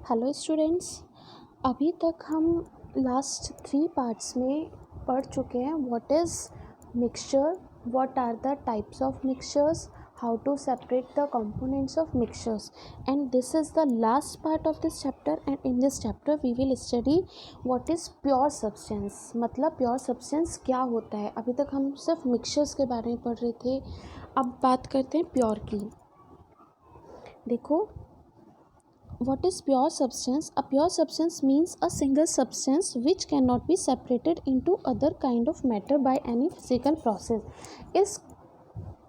Hello students. अभी तक हम लास्ट 3 पार्ट्स में पढ़ चुके हैं what is mixture, what are the types of mixtures, how to separate the components of mixtures, and this is the last part of this chapter. And in this chapter we will study what is pure substance, मतलब pure substance क्या होता है। अभी तक हम सिर्फ mixtures के बारे में पढ़ रहे थे, अब बात करते हैं प्योर की। देखो, what is pure substance? A pure substance means a single substance which cannot be separated into other kind of matter by any physical process. इस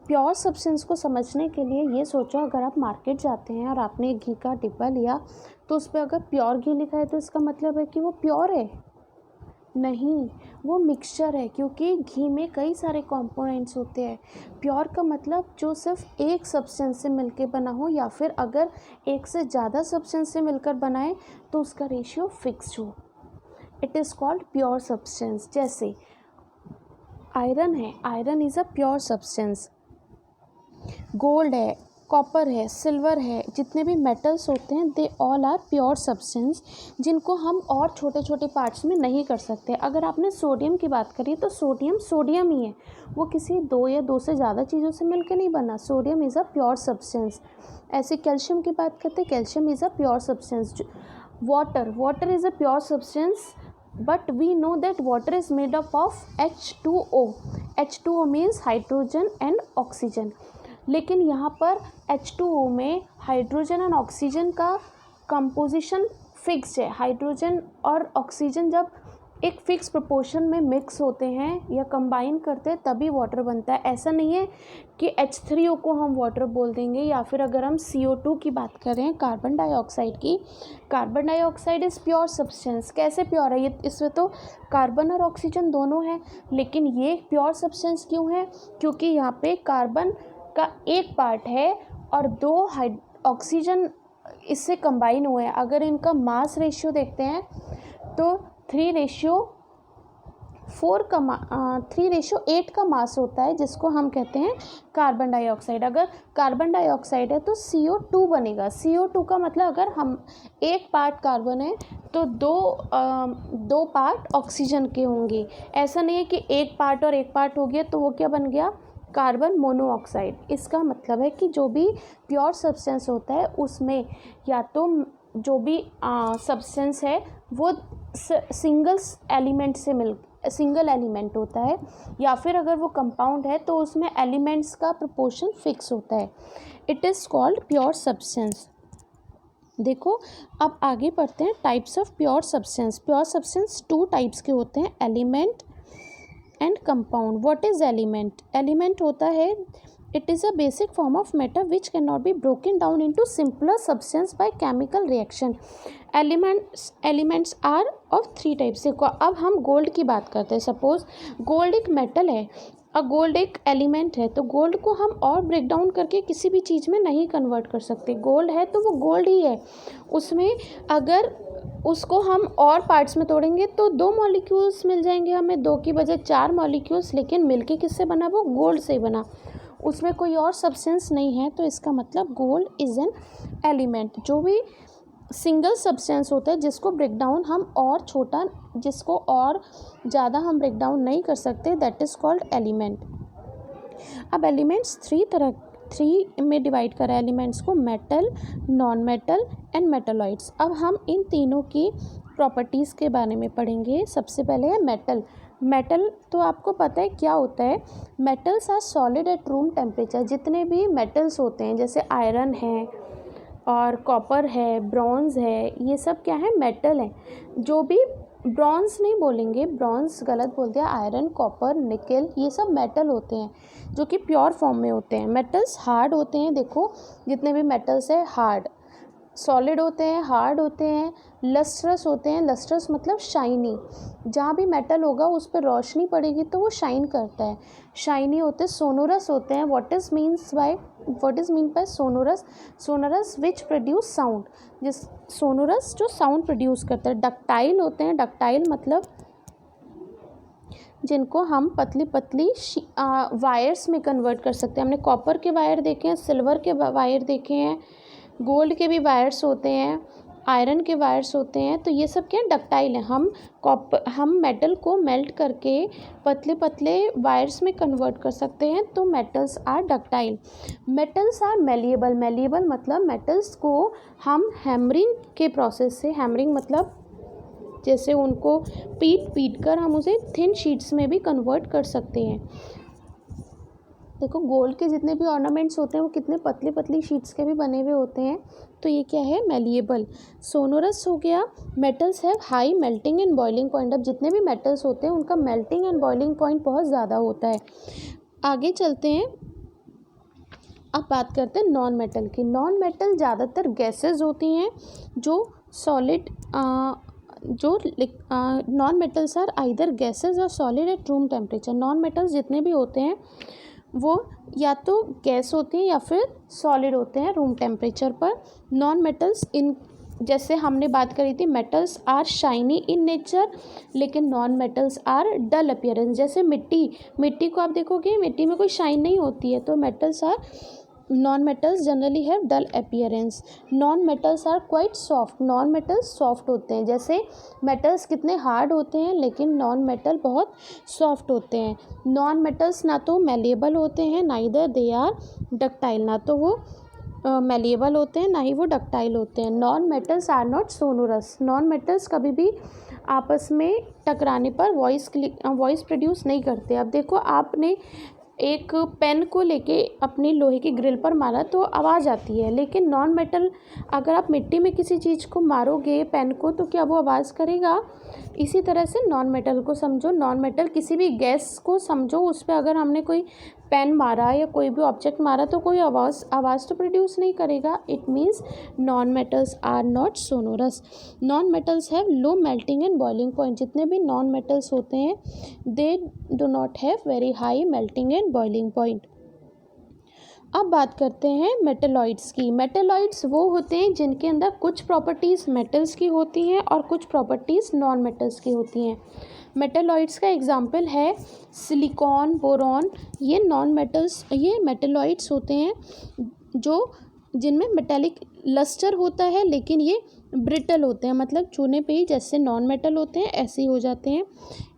प्योर सब्सटेंस को समझने के लिए ये सोचो, अगर आप मार्केट जाते हैं और आपने घी का डिब्बा लिया तो उस पर अगर प्योर घी लिखा है तो इसका मतलब है कि वो प्योर है? नहीं, वो मिक्सचर है, क्योंकि घी में कई सारे कंपोनेंट्स होते हैं। प्योर का मतलब जो सिर्फ एक सब्सटेंस से मिलकर बना हो, या फिर अगर एक से ज़्यादा सब्सटेंस से मिलकर बनाए तो उसका रेशियो फिक्स्ड हो। It is called pure substance. जैसे आयरन है, iron is a pure substance. Gold है, कॉपर है, सिल्वर है, जितने भी मेटल्स होते हैं they all are pure substance, जिनको हम और छोटे छोटे पार्ट्स में नहीं कर सकते। अगर आपने सोडियम की बात करी तो सोडियम सोडियम ही है, वो किसी दो या दो से ज़्यादा चीज़ों से मिलकर नहीं बना। Sodium is a pure substance. ऐसे कैल्शियम की बात करते हैं, calcium is a pure substance. Water is a pure substance, but we know that water is made up of H2O. H2O means hydrogen and oxygen. लेकिन यहाँ पर H2O में hydrogen और ऑक्सीजन का कंपोजिशन फिक्स है। हाइड्रोजन और oxygen जब एक फिक्स प्रोपोर्शन में मिक्स होते हैं या कंबाइन करते हैं तभी वाटर बनता है। ऐसा नहीं है कि H3O को हम वाटर बोल देंगे, या फिर अगर हम CO2 की बात करें, कार्बन डाइऑक्साइड की, carbon dioxide is pure substance. कैसे प्योर है ये? इसमें तो कार्बन और ऑक्सीजन दोनों हैं, लेकिन ये प्योर सब्सटेंस क्यों है? क्योंकि यहाँ पे कार्बन का एक पार्ट है और दो ऑक्सीजन इससे कंबाइन हुए हैं। अगर इनका मास रेशियो देखते हैं तो 3:8 का मास होता है, जिसको हम कहते हैं कार्बन डाइऑक्साइड। अगर कार्बन डाइऑक्साइड है तो CO2 बनेगा। CO2 का मतलब अगर हम एक पार्ट कार्बन है तो दो पार्ट ऑक्सीजन के होंगे। ऐसा नहीं है कि एक पार्ट और एक पार्ट हो गया तो वो क्या बन गया? Carbon monoxide. इसका मतलब है कि जो भी प्योर सब्सटेंस होता है उसमें या तो जो भी सब्सटेंस है वो सिंगल एलिमेंट होता है, या फिर अगर वो कंपाउंड है तो उसमें एलिमेंट्स का प्रोपोर्शन फिक्स होता है। It is called pure substance. देखो, अब आगे बढ़ते हैं types of pure substance. Pure substance 2 types के होते हैं, element and compound. What is element? Element होता है, it is a basic form of matter which can not be broken down into simpler substance by chemical reaction. Elements are of 3 types. देखो, अब हम gold की बात करते हैं। Suppose gold एक मेटल है और गोल्ड एक एलिमेंट है, तो गोल्ड को हम और ब्रेक डाउन करके किसी भी चीज़ में नहीं कन्वर्ट कर सकते। गोल्ड है तो वो गोल्ड ही है। उसमें अगर उसको हम और पार्ट्स में तोड़ेंगे तो 2 मॉलिक्यूल्स मिल जाएंगे हमें, 2 की बजाय 4 मॉलिक्यूल्स, लेकिन मिलके किससे बना? वो गोल्ड से बना, उसमें कोई और सब्सटेंस नहीं है। तो इसका मतलब गोल्ड इज़ एन एलिमेंट। जो भी सिंगल सब्सटेंस होता है जिसको ब्रेक डाउन हम और छोटा, जिसको और ज़्यादा हम ब्रेक डाउन नहीं कर सकते, दैट इज़ कॉल्ड एलिमेंट। अब एलिमेंट्स 3 में डिवाइड करा एलिमेंट्स को, metal, non metal and metalloids. अब हम इन तीनों की प्रॉपर्टीज़ के बारे में पढ़ेंगे। सबसे पहले है मेटल। मेटल तो आपको पता है क्या होता है। Metals are solid at room temperature. जितने भी मेटल्स होते हैं जैसे आयरन है और कॉपर है, ब्रॉन्ज़ है, ये सब क्या है? मेटल है। जो भी ब्रॉन्ज़ नहीं बोलेंगे, ब्रॉन्ज़ गलत बोल दिया, आयरन, कॉपर, निकल, ये सब मेटल होते हैं जो कि प्योर फॉर्म में होते हैं। मेटल्स हार्ड होते हैं। देखो, जितने भी मेटल्स है हार्ड, सॉलिड होते हैं, हार्ड होते हैं, लस्ट्रस होते हैं। लस्ट्रस मतलब शाइनी। जहाँ भी मेटल होगा उस पर रोशनी पड़ेगी तो वो शाइन करता है, शाइनी होते हैं। सोनोरस होते हैं। What is mean by sonorous? Sonorous which produce sound. जिस सोनोरस जो साउंड प्रोड्यूस करता है। डक्टाइल होते हैं। डक्टाइल मतलब जिनको हम पतली पतली वायर्स में कन्वर्ट कर सकते हैं। हमने कॉपर के वायर देखे हैं, सिल्वर के वायर देखे हैं, गोल्ड के भी वायर्स होते हैं, आयरन के वायर्स होते हैं, तो ये सब क्या डक्टाइल हैं। हम मेटल को मेल्ट करके पतले पतले वायर्स में कन्वर्ट कर सकते हैं, तो metals are ductile. Metals are malleable. Malleable मतलब मेटल्स को हम हैमरिंग के प्रोसेस से, हैमरिंग मतलब जैसे उनको पीट कर हम उसे थिन शीट्स में भी कन्वर्ट कर सकते हैं। देखो गोल्ड के जितने भी ऑर्नामेंट्स होते हैं वो कितने पतली पतली शीट्स के भी बने हुए होते हैं, तो ये क्या है, मेलिएबल। सोनोरस हो गया, metals have high melting and boiling point. अब जितने भी मेटल्स होते हैं उनका मेल्टिंग एंड बॉइलिंग पॉइंट बहुत ज़्यादा होता है। आगे चलते हैं, अब बात करते हैं नॉन मेटल की। नॉन मेटल ज़्यादातर गैसेज होती हैं जो सॉलिड, जो non metals are either gases or solid at room temperature. Non metals जितने भी होते हैं वो या तो गैस होते हैं या फिर सॉलिड होते हैं रूम टेम्परेचर पर। नॉन मेटल्स इन, जैसे हमने बात करी थी, metals are shiny in nature लेकिन non metals are dull appearance. जैसे मिट्टी को आप देखोगे मिट्टी में कोई शाइन नहीं होती है, तो metals are, non metals generally have dull appearance. Non metals are quite soft. Non metals soft होते हैं, जैसे मेटल्स कितने हार्ड होते हैं लेकिन नॉन मेटल बहुत सॉफ्ट होते हैं। नॉन मेटल्स ना तो मेलिएबल होते हैं, नाइदर दे आर डक्टाइल। ना तो वो मेलिएबल होते हैं ना ही वो डक्टाइल होते हैं। Non metals are not sonorous. Non metals कभी भी आपस में टकराने पर वॉइस प्रोड्यूस नहीं करते। अब देखो आपने एक पेन को लेके अपनी लोहे की ग्रिल पर मारा तो आवाज़ आती है, लेकिन नॉन मेटल, अगर आप मिट्टी में किसी चीज़ को मारोगे पेन को, तो क्या वो आवाज़ करेगा? इसी तरह से नॉन मेटल को समझो। नॉन मेटल किसी भी गैस को समझो, उस पर अगर हमने कोई पेन मारा या कोई भी ऑब्जेक्ट मारा तो कोई आवाज़ तो प्रोड्यूस नहीं करेगा। It means non metals are not sonorous. Non metals have low melting and boiling point. जितने भी नॉन मेटल्स होते हैं they do not have very high melting and boiling point. अब बात करते हैं मेटेलॉइड्स की। मेटेलॉइड्स वो होते हैं जिनके अंदर कुछ प्रॉपर्टीज़ मेटल्स की होती हैं और कुछ प्रॉपर्टीज़ नॉन मेटल्स की होती हैं। मेटेलॉइड्स का एग्जांपल है सिलिकॉन, बोरॉन। ये नॉन मेटल्स, ये मेटेलॉइड्स होते हैं जो जिनमें मेटेलिक लस्टर होता है लेकिन ये ब्रिटल होते हैं, मतलब छूने पे ही जैसे नॉन मेटल होते हैं ऐसे ही हो जाते हैं,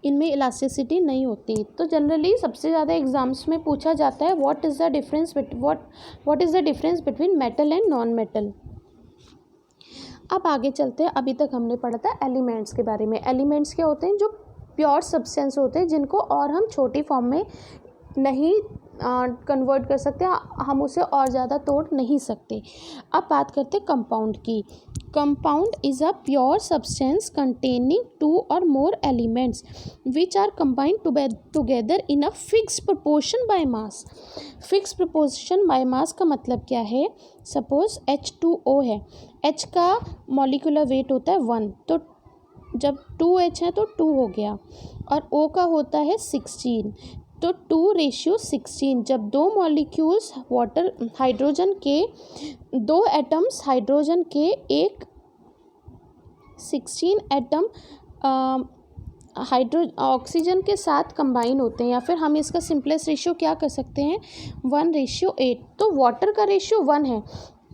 इनमें इलास्टिसिटी नहीं होती। तो जनरली सबसे ज़्यादा एग्जाम्स में पूछा जाता है what is the difference between metal and non metal. अब आगे चलते हैं। अभी तक हमने पढ़ा था एलिमेंट्स के बारे में। एलिमेंट्स क्या होते हैं? जो प्योर सब्सटेंस होते हैं जिनको और हम छोटी फॉर्म में नहीं कन्वर्ट कर सकते, हम उसे और ज़्यादा तोड़ नहीं सकते। अब बात करते हैं कंपाउंड की। Compound is a pure substance containing two or more elements which are combined together in a fixed proportion by mass. Fixed proportion by mass का मतलब क्या है? सपोज H2O है, H का मॉलिक्यूलर वेट होता है 1, तो जब 2H है तो 2 हो गया, और O का होता है 16, तो 2:16। जब दो मॉलिक्यूल्स वाटर, हाइड्रोजन के दो एटम्स, हाइड्रोजन के एक 16 एटम ऑक्सीजन के साथ कंबाइन होते हैं, या फिर हम इसका सिंपलेस्ट रेशियो क्या कर सकते हैं, 1:8। तो वाटर का रेशियो 1 है।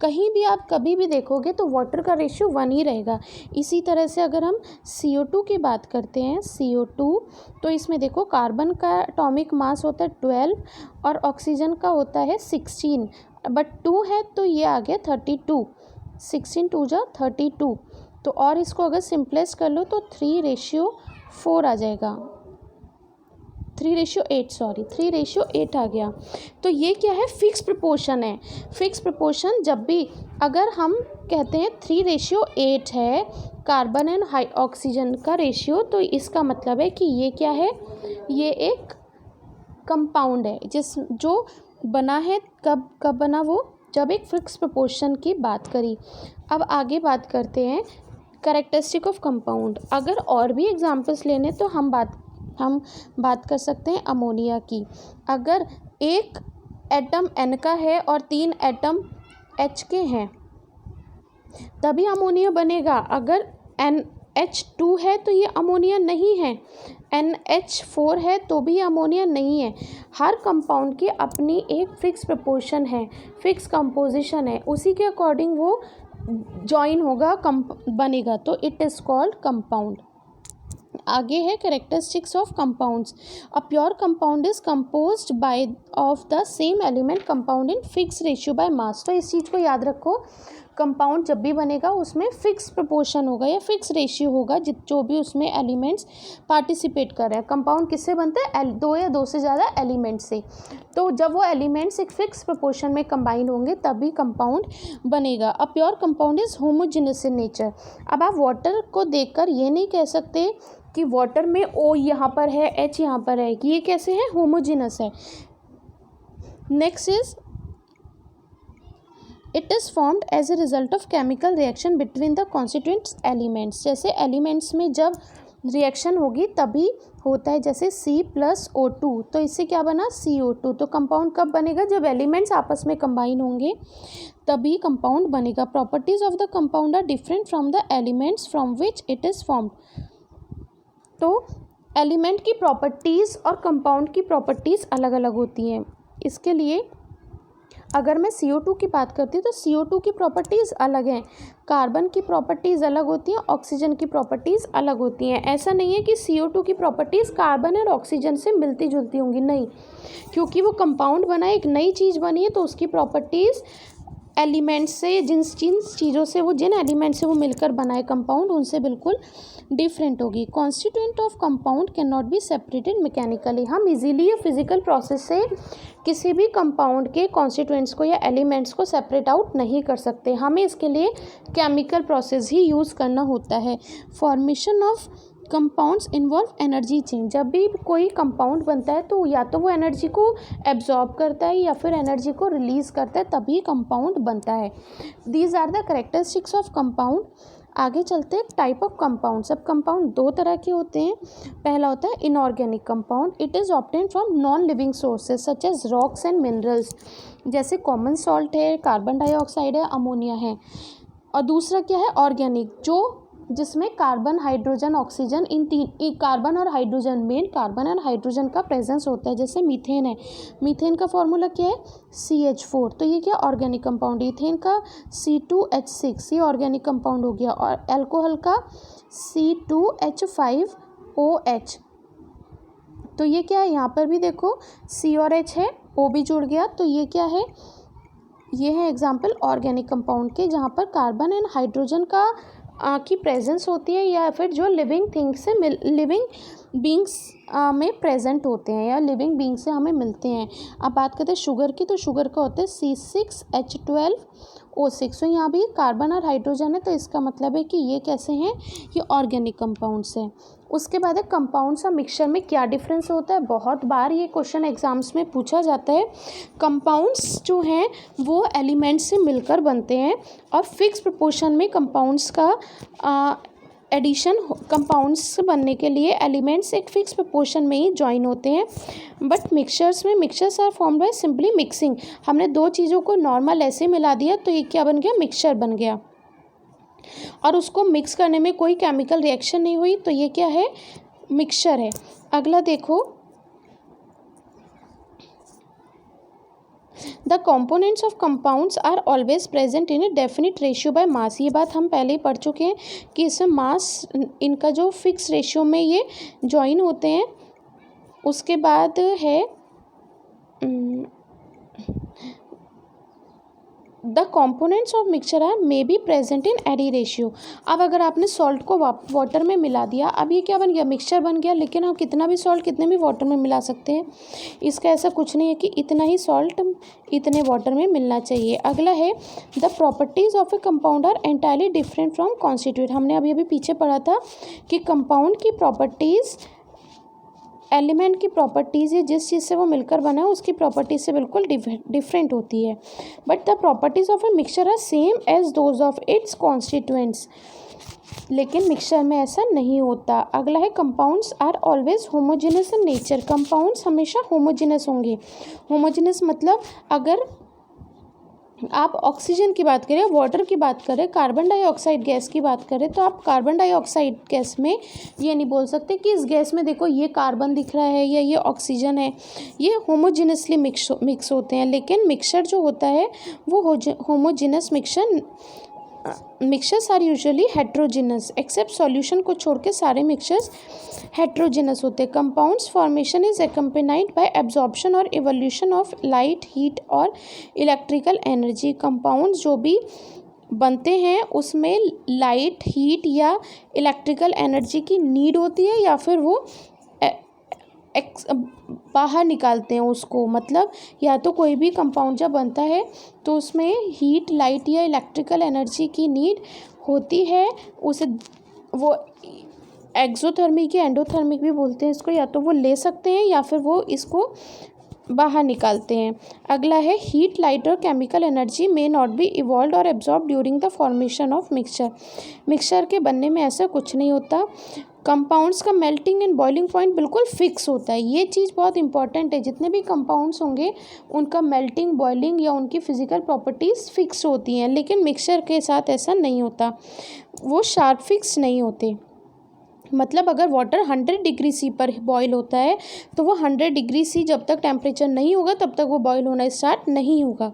कहीं भी आप कभी भी देखोगे तो वाटर का रेशियो 1 ही रहेगा। इसी तरह से अगर हम CO2 की बात करते हैं, CO2, तो इसमें देखो कार्बन का एटॉमिक मास होता है 12 और ऑक्सीजन का होता है 16, बट 2 है तो ये आ गया 32, 16 2 जा 32। तो और इसको अगर सिंपलेस्ट कर लो तो 3:4 आ जाएगा, 3:8 आ गया। तो ये क्या है? फिक्स प्रोपोर्शन है। फिक्स प्रोपोर्शन जब भी अगर हम कहते हैं 3:8 है कार्बन एंड ऑक्सीजन का रेशियो, तो इसका मतलब है कि ये क्या है, ये एक कंपाउंड है जो बना है। कब बना वो? जब एक फिक्स प्रोपोर्शन की बात करी। अब आगे बात करते हैं कैरेक्टरिस्टिक ऑफ कंपाउंड। अगर और भी एग्जांपल्स लेने तो हम बात कर सकते हैं अमोनिया की। अगर एक एटम N का है और 3 एटम H के हैं तभी अमोनिया बनेगा। अगर NH2 है तो ये अमोनिया नहीं है, NH4 है तो भी अमोनिया नहीं है। हर कंपाउंड की अपनी एक फिक्स प्रोपोर्शन है, फिक्स कंपोजिशन है, उसी के अकॉर्डिंग वो जॉइन होगा बनेगा, तो इट इज़ कॉल्ड कंपाउंड। आगे है characteristics of compounds. A pure compound is composed bye of the same element compound in fix ratio by मास। तो इस चीज़ को याद रखो, कंपाउंड जब भी बनेगा उसमें फिक्स प्रोपोर्शन होगा या फिक्स रेशियो होगा जो भी उसमें एलिमेंट्स पार्टिसिपेट कर रहे हैं। कंपाउंड किससे बनता है? दो या दो से ज़्यादा एलिमेंट से। तो जब वो एलिमेंट्स एक फिक्स प्रोपोर्शन में कंबाइन होंगे तभी कंपाउंड बनेगा। A pure compound is homogeneous in nature. अब आप वाटर को देखकर ये नहीं कह सकते कि वाटर में O यहाँ पर है, H यहाँ पर है, कि ये कैसे है? होमोजेनस है। Next is it is formed as a result of chemical reaction between the constituents elements. जैसे एलिमेंट्स में जब रिएक्शन होगी तभी होता है, जैसे C+O2, तो इससे क्या बना? CO2। तो कंपाउंड कब बनेगा? जब एलिमेंट्स आपस में कंबाइन होंगे तभी कंपाउंड बनेगा। Properties of the compound are different from the elements from which it is formed. तो एलिमेंट की प्रॉपर्टीज़ और कंपाउंड की प्रॉपर्टीज़ अलग अलग होती हैं। इसके लिए अगर मैं CO2 की बात करती हूँ तो CO2 की प्रॉपर्टीज़ अलग हैं, कार्बन की प्रॉपर्टीज़ अलग होती हैं, ऑक्सीजन की प्रॉपर्टीज़ अलग होती हैं। ऐसा नहीं है कि CO2 की प्रॉपर्टीज़ कार्बन और ऑक्सीजन से मिलती जुलती होंगी, नहीं, क्योंकि वो कंपाउंड बना है, एक नई चीज़ बनी है, तो उसकी प्रॉपर्टीज़ एलिमेंट्स से, जिन चीज़ों से वो, जिन एलिमेंट से वो मिलकर बना है कंपाउंड, उनसे बिल्कुल डिफरेंट होगी। Constituent of compound can not be separated mechanically. हम इजीली फिजिकल प्रोसेस से किसी भी कंपाउंड के कॉन्स्टिट्यूएंट्स को या एलिमेंट्स को सेपरेट आउट नहीं कर सकते, हमें इसके लिए केमिकल प्रोसेस ही यूज़ करना होता है। Formation of compounds involve energy change. जब भी कोई कंपाउंड बनता है तो या तो वो एनर्जी को एब्जॉर्ब करता है या फिर एनर्जी को रिलीज़ करता है, तभी कंपाउंड बनता है। These are the characteristics of compound. आगे चलते हैं टाइप ऑफ कंपाउंड्स। अब कंपाउंड दो तरह के होते हैं। पहला होता है inorganic compound. It is obtain from non living sources such as rocks and minerals, जैसे कॉमन सॉल्ट है, कार्बन डाइऑक्साइड है, अमोनिया है। और दूसरा क्या है? ऑर्गेनिक, जो जिसमें कार्बन, हाइड्रोजन, ऑक्सीजन, इन तीन, कार्बन और हाइड्रोजन, मेन कार्बन और हाइड्रोजन का प्रेजेंस होता है। जैसे मीथेन है, मीथेन का फॉर्मूला क्या है? CH4। तो ये क्या? Organic compound. इथेन का C2H6, ये ऑर्गेनिक कंपाउंड हो गया। और अल्कोहल का C2H5OH, तो ये क्या है? यहाँ पर भी देखो C और H है, O भी जुड़ गया, तो ये क्या है? ये है एग्जाम्पल ऑर्गेनिक कंपाउंड के, जहाँ पर कार्बन एंड हाइड्रोजन का की प्रेजेंस होती है, या फिर जो लिविंग थिंग्स से लिविंग बींग्स में प्रेजेंट होते हैं या लिविंग बींग से हमें मिलते हैं। अब बात करते हैं शुगर की, तो शुगर का होता है C6H12O6। तो यहाँ भी कार्बन और हाइड्रोजन है, तो इसका मतलब है कि ये कैसे हैं? ये ऑर्गेनिक कंपाउंड्स हैं। उसके बाद है कंपाउंड्स और मिक्सचर में क्या डिफरेंस होता है। बहुत बार ये क्वेश्चन एग्जाम्स में पूछा जाता है। कंपाउंड्स जो हैं वो एलिमेंट्स से मिलकर बनते हैं और फिक्स प्रोपोर्शन में कंपाउंड्स का एडिशन, कंपाउंड्स बनने के लिए एलिमेंट्स एक फिक्स प्रोपोर्शन में ही ज्वाइन होते हैं। But mixtures are formed by simply mixing. हमने दो चीज़ों को नॉर्मल ऐसे मिला दिया तो ये क्या बन गया? मिक्सचर बन गया, और उसको मिक्स करने में कोई केमिकल रिएक्शन नहीं हुई, तो ये क्या है? मिक्सचर है। अगला देखो, the components of compounds are always present in a definite ratio by mass. ये बात हम पहले ही पढ़ चुके हैं कि इसमें मास, इनका जो फिक्स रेशियो में ये ज्वाइन होते हैं। उसके बाद है the components of mixture are may be present in any ratio. अब अगर आपने सॉल्ट को वाटर में मिला दिया, अब ये क्या बन गया? मिक्सचर बन गया। लेकिन हम कितना भी सॉल्ट कितने भी वाटर में मिला सकते हैं, इसका ऐसा कुछ नहीं है कि इतना ही सॉल्ट इतने वाटर में मिलना चाहिए। अगला है the properties of a compound are entirely different from constituent. हमने अभी पीछे पढ़ा था कि कंपाउंड की प्रॉपर्टीज़ एलिमेंट की प्रॉपर्टीज़, जिस चीज़ से वो मिलकर बना है उसकी प्रॉपर्टीज से बिल्कुल डिफरेंट होती है। But the properties of a mixture are same as those of its constituents. लेकिन मिक्सचर में ऐसा नहीं होता। अगला है compounds are always homogeneous in nature. Compounds हमेशा होमोजेनस होंगे। होमोजेनस मतलब अगर आप ऑक्सीजन की बात करें, वाटर की बात करें, कार्बन डाइऑक्साइड गैस की बात करें, तो आप कार्बन डाइऑक्साइड गैस में ये नहीं बोल सकते कि इस गैस में देखो ये कार्बन दिख रहा है या ये ऑक्सीजन है। ये होमोजेनसली मिक्स होते हैं। लेकिन मिक्सचर जो होता है वो homogeneous mixture mixtures are usually heterogeneous, except solution को छोड़ के सारे मिक्सचर्स हेट्रोजिनस होते हैं। Compounds formation is accompanied by absorption or evolution of light, heat or electrical energy. Compounds जो भी बनते हैं उसमें लाइट, हीट या इलेक्ट्रिकल एनर्जी की नीड होती है, या फिर वो बाहर निकालते हैं उसको। मतलब या तो कोई भी कंपाउंड जब बनता है तो उसमें हीट, लाइट या इलेक्ट्रिकल एनर्जी की नीड होती है, उसे वो एक्सोथर्मिक या एंडोथर्मिक भी बोलते हैं इसको, या तो वो ले सकते हैं या फिर वो इसको बाहर निकालते हैं। अगला है हीट, लाइट और chemical energy may not be evolve or absorb during the formation of mixture. Mixture के बनने में ऐसा कुछ नहीं होता। कंपाउंड्स का मेल्टिंग एंड बॉइलिंग पॉइंट बिल्कुल फिक्स होता है। ये चीज़ बहुत इंपॉर्टेंट है। जितने भी कंपाउंड्स होंगे उनका मेल्टिंग, बॉइलिंग या उनकी फिजिकल प्रॉपर्टीज़ फिक्स होती हैं, लेकिन मिक्सचर के साथ ऐसा नहीं होता, वो शार्प फिक्स नहीं होते। मतलब अगर वाटर 100 डिग्री सी पर बॉयल होता है तो वो 100 डिग्री सी जब तक टेम्परेचर नहीं होगा तब तक वो बॉयल होना स्टार्ट नहीं होगा।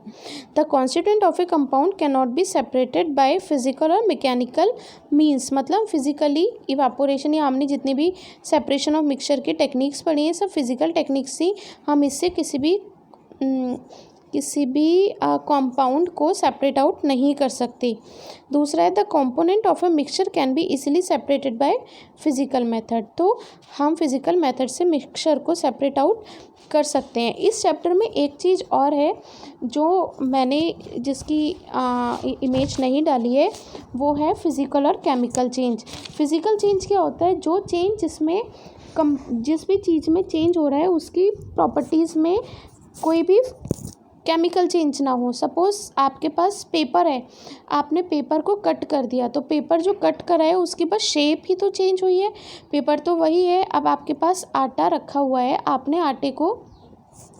The constituent of a compound can not be separated by physical और मैकेनिकल मीन्स। मतलब फिजिकली इवापोरेशन या हमने जितनी भी सेपरेशन ऑफ मिक्सचर की टेक्निक्स पढ़ी हैं सब फिजिकल टेक्निक्स ही, हम इससे किसी भी कंपाउंड को सेपरेट आउट नहीं कर सकते। दूसरा है the component of a mixture can be easily separated by physical method. तो हम फिजिकल मेथड से मिक्सचर को सेपरेट आउट कर सकते हैं। इस चैप्टर में एक चीज़ और है जो मैंने जिसकी इमेज नहीं डाली है, वो है फिजिकल और केमिकल चेंज। फिजिकल चेंज क्या होता है? जो चेंज जिसमें जिस भी चीज़ में चेंज हो रहा है उसकी प्रॉपर्टीज़ में कोई भी केमिकल चेंज ना हो। सपोज़ आपके पास पेपर है, आपने पेपर को कट कर दिया, तो पेपर जो कट करा है उसकी बस शेप ही तो चेंज हुई है, पेपर तो वही है। अब आपके पास आटा रखा हुआ है, आपने आटे को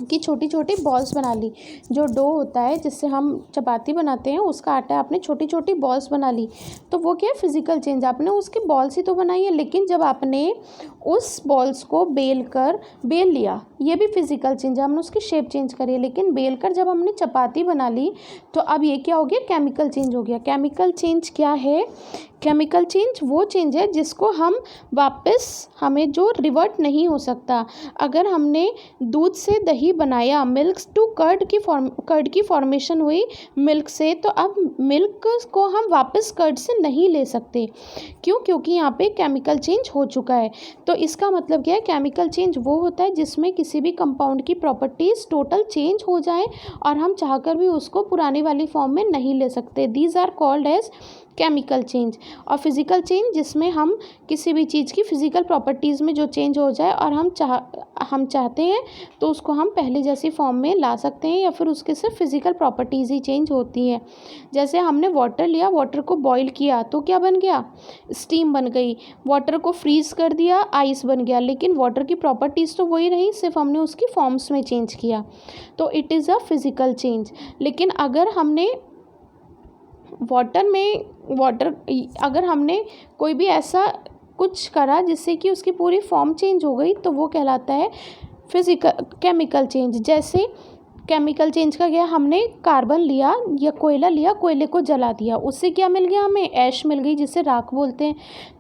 की छोटी छोटी बॉल्स बना ली। जो डो होता है जिससे हम चपाती बनाते हैं उसका आटा आपने छोटी छोटी बॉल्स बना ली, तो वो क्या है? Physical change. आपने उसकी बॉल्स ही तो बनाई है, लेकिन जब आपने उस बॉल्स को बेल लिया, ये भी फिजिकल चेंज है, हमने उसकी शेप चेंज करी है। लेकिन बेल कर जब हमने चपाती बना ली तो अब ये क्या हो गया? केमिकल चेंज हो गया। केमिकल चेंज क्या है? केमिकल चेंज वो चेंज है जिसको हम वापस, हमें जो रिवर्ट नहीं हो सकता। अगर हमने दूध से दही बनाया, मिल्क टू कर्ड की फॉर्मेशन हुई मिल्क से, तो अब मिल्क को हम वापस कर्ड से नहीं ले सकते। क्यों? क्योंकि यहाँ पे केमिकल चेंज हो चुका है। तो इसका मतलब क्या है? केमिकल चेंज वो होता है जिसमें किसी भी कंपाउंड की प्रॉपर्टीज़ टोटल चेंज हो जाए और हम चाहकर भी उसको पुरानी वाली फॉर्म में नहीं ले सकते। These are called as chemical change. और फिजिकल चेंज जिसमें हम किसी भी चीज़ की फिजिकल प्रॉपर्टीज़ में जो चेंज हो जाए और हम चाहते हैं तो उसको हम पहले जैसी फॉर्म में ला सकते हैं, या फिर उसके सिर्फ फिजिकल प्रॉपर्टीज़ ही चेंज होती हैं। जैसे हमने वाटर लिया, वाटर को बॉईल किया तो क्या बन गया? स्टीम बन गई। वाटर को फ्रीज़ कर दिया, आइस बन गया। लेकिन वाटर की प्रॉपर्टीज़ तो वही रही, सिर्फ हमने उसकी फॉर्म्स में चेंज किया, तो it is a physical change. लेकिन अगर हमने अगर हमने कोई भी ऐसा कुछ करा जिससे कि उसकी पूरी फॉर्म चेंज हो गई, तो वो कहलाता है केमिकल चेंज। जैसे केमिकल चेंज का क्या? हमने कार्बन लिया या कोयला लिया, कोयले को जला दिया, उससे क्या मिल गया? हमें ऐश मिल गई, जिसे राख बोलते हैं।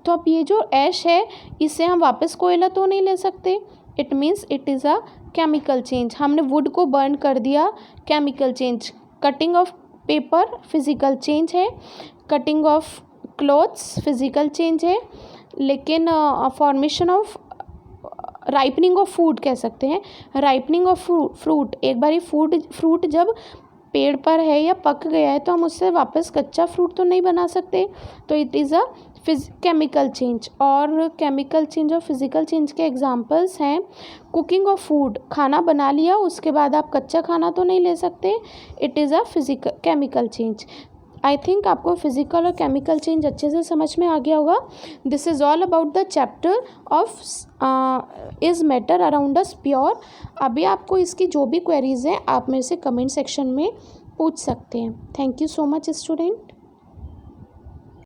तो अब ये जो ऐश है इससे हम वापस कोयला तो नहीं ले सकते। It means it is a chemical change. हमने वुड को बर्न कर दिया, chemical change. Cutting of paper physical change है, cutting of clothes physical change है। लेकिन formation of ripening of food कह सकते हैं, राइपनिंग ऑफ फ्रूट, एक बारी फ्रूट जब पेड़ पर है या पक गया है तो हम उससे वापस कच्चा फ्रूट तो नहीं बना सकते, तो it is a chemical change. और केमिकल चेंज और फिजिकल चेंज के एग्जांपल्स हैं कुकिंग ऑफ फूड, खाना बना लिया उसके बाद आप कच्चा खाना तो नहीं ले सकते, it is a chemical change. I think आपको फिजिकल और केमिकल चेंज अच्छे से समझ में आ गया होगा। This is all about the chapter of is matter around us pure. अभी आपको इसकी जो भी क्वेरीज हैं आप मेरे से कमेंट सेक्शन में पूछ सकते हैं। Thank you so much student.